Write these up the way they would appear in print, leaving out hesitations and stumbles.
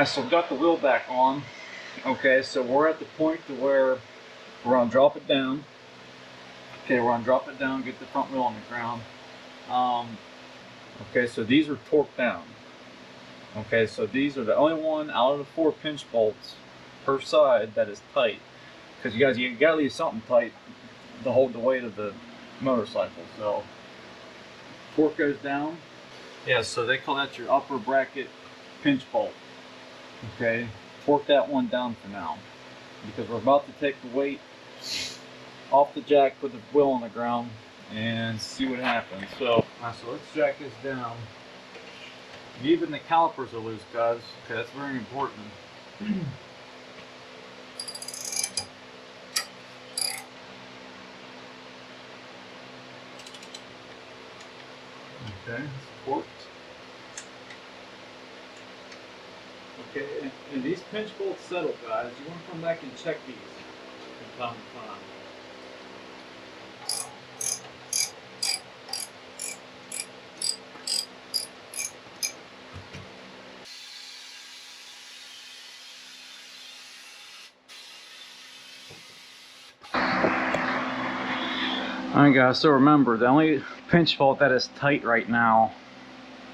Alright, so we've got the wheel back on. Okay, so we're at the point to where we're gonna drop it down. Okay, we're gonna drop it down, get the front wheel on the ground. Okay, so these are torqued down. Okay, so these are the only one out of the 4 pinch bolts per side that is tight. Because you gotta leave something tight to hold the weight of the motorcycle. So torque goes down. Yeah, so they call that your upper bracket pinch bolt. Okay, torque that one down for now, because we're about to take the weight off the jack, put the wheel on the ground, and see what happens. So let's jack this down. Even the calipers are loose, guys. Okay, that's very important. Okay, it's torqued. Okay, and these pinch bolts settle, guys. You want to come back and check these from time to time. Alright guys, so remember, the only pinch bolt that is tight right now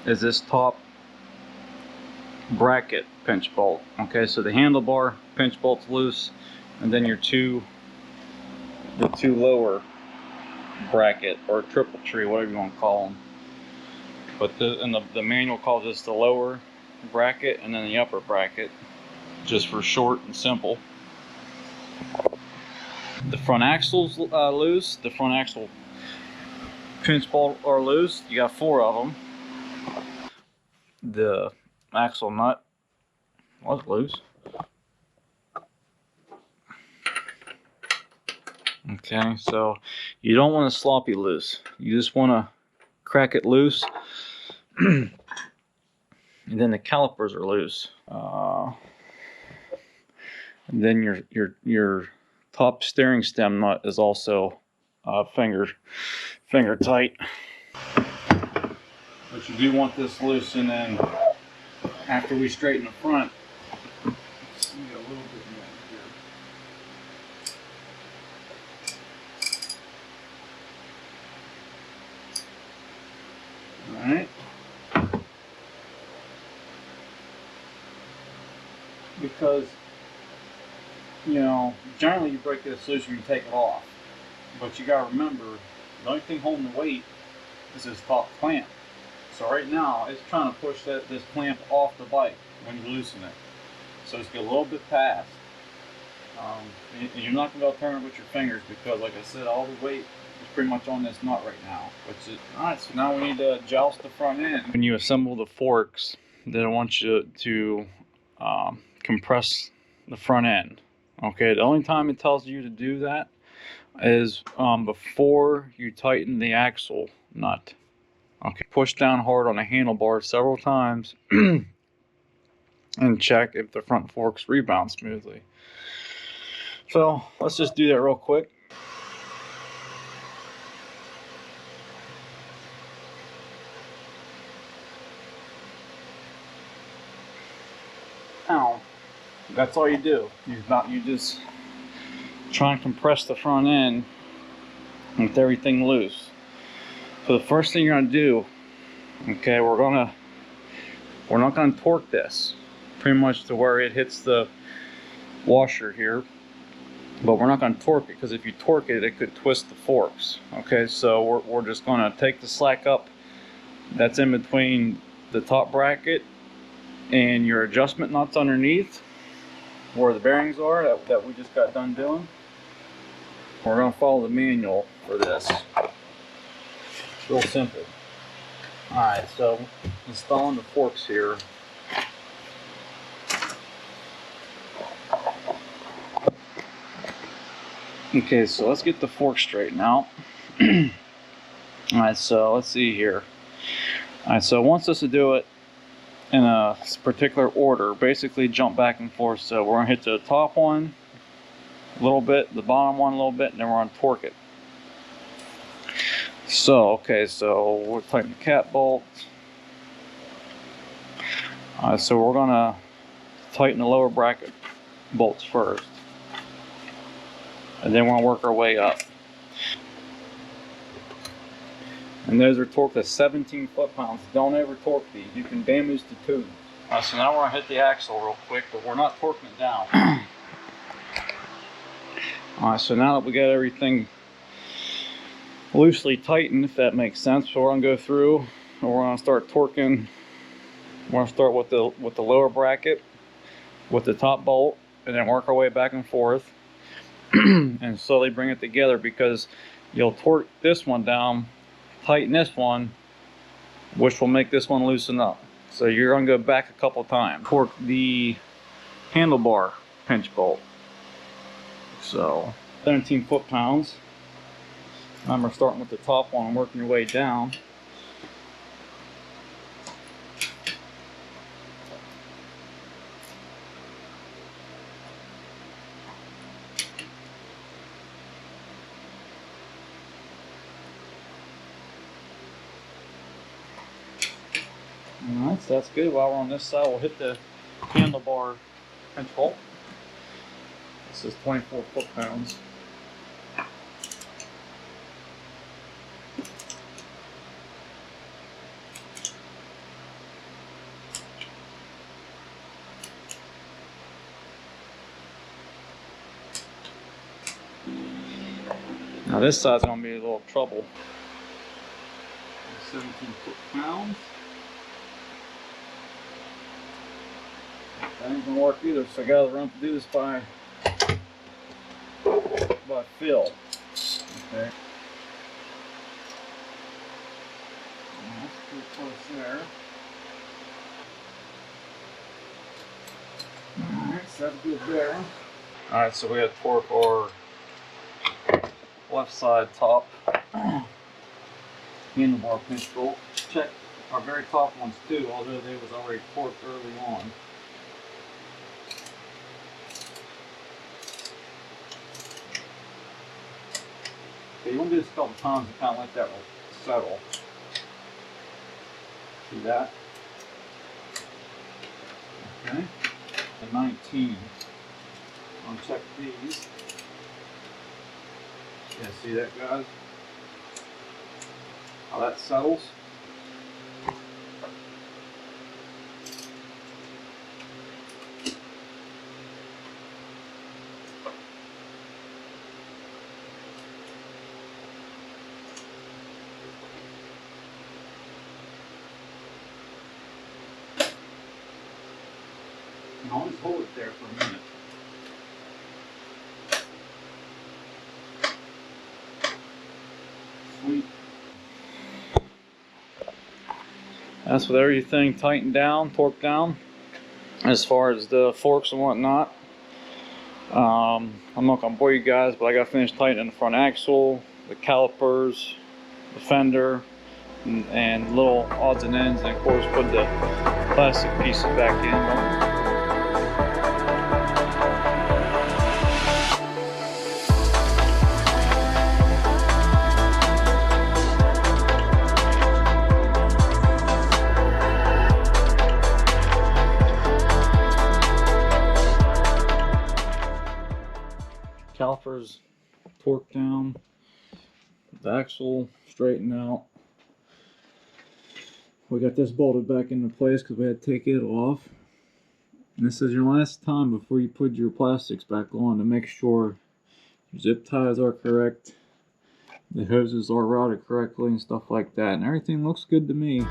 is this top bracket pinch bolt. Okay, so the handlebar pinch bolt's loose, and then the two lower bracket, or triple tree, whatever you want to call them. But the manual calls this the lower bracket and then the upper bracket, just for short and simple. The front axle's loose. The front axle pinch bolt are loose. You got 4 of them. The axle nut was loose. Okay, so you don't want to sloppy loose. You just want to crack it loose. And then the calipers are loose. And then your top steering stem nut is also finger tight. But you do want this loose, and then after we straighten the front, let's get a little bit more here. Alright. Because, you know, generally you break this loose when you take it off. But you gotta remember, the only thing holding the weight is this top clamp. So right now, it's trying to push this clamp off the bike when you loosen it. So just get a little bit past. And you're not going to be able to turn it with your fingers, because, like I said, all the weight is pretty much on this nut right now. Alright, so now we need to joust the front end. When you assemble the forks, then I want you to compress the front end. Okay, the only time it tells you to do that is before you tighten the axle nut. Okay, push down hard on the handlebar several times and check if the front forks rebound smoothly. So let's just do that real quick. Now, that's all you do. You just try and compress the front end with everything loose. So the first thing you're gonna do, okay, we're not gonna torque this pretty much to where it hits the washer here, but we're not gonna torque it, because if you torque it, it could twist the forks. Okay, so we're just gonna take the slack up that's in between the top bracket and your adjustment nuts underneath, where the bearings are that we just got done doing. We're gonna follow the manual for this. It's real simple. Alright, so installing the forks here. Okay, so let's get the fork straightened out. Alright, so let's see here. Alright, so it wants us to do it in a particular order. Basically jump back and forth. So we're going to hit the top one a little bit, the bottom one a little bit, and then we're going to torque it. So, okay, so we'll tighten the cat bolt. So we're going to tighten the lower bracket bolts first, and then we're gonna work our way up. And those are torqued at 17 foot-pounds. Don't ever torque these. You can damage the tube. So now we're gonna hit the axle real quick, but we're not torquing it down. Alright, so now that we got everything loosely tightened, if that makes sense, so we're gonna go through and we're gonna start torquing. We're gonna start with the lower bracket, with the top bolt, and then work our way back and forth and slowly bring it together, because you'll torque this one down, tighten this one, which will make this one loosen up. So you're gonna go back a couple times. Torque the handlebar pinch bolt. So 17 foot-pounds. Remember, starting with the top one and working your way down. Alright, so that's good. While we're on this side, we'll hit the handlebar pinch bolt. This is 24 foot-pounds. Now this side's gonna be a little trouble. 17 foot-pounds. That ain't gonna work either, so I gotta run to do this by feel. Okay. That's pretty close there. Alright, so that's good there. Alright, so we got to torque our left side top handlebar pinch bolt. Check our very top ones too, although they was already torqued early on. Okay, you want to do this a couple times and kind of let that settle. See that? Okay. And 19. I'll check these. Yeah, see that, guys? How that settles. And I'll just hold it there for a minute. Sweet. That's with everything tightened down, torqued down, as far as the forks and whatnot. I'm not going to bore you guys, but I got finished tightening the front axle, the calipers, the fender, and little odds and ends, and of course put the plastic pieces back in. Calipers torqued down, the axle straightened out. We got this bolted back into place because we had to take it off. And this is your last time before you put your plastics back on to make sure your zip ties are correct, the hoses are routed correctly and stuff like that. And everything looks good to me.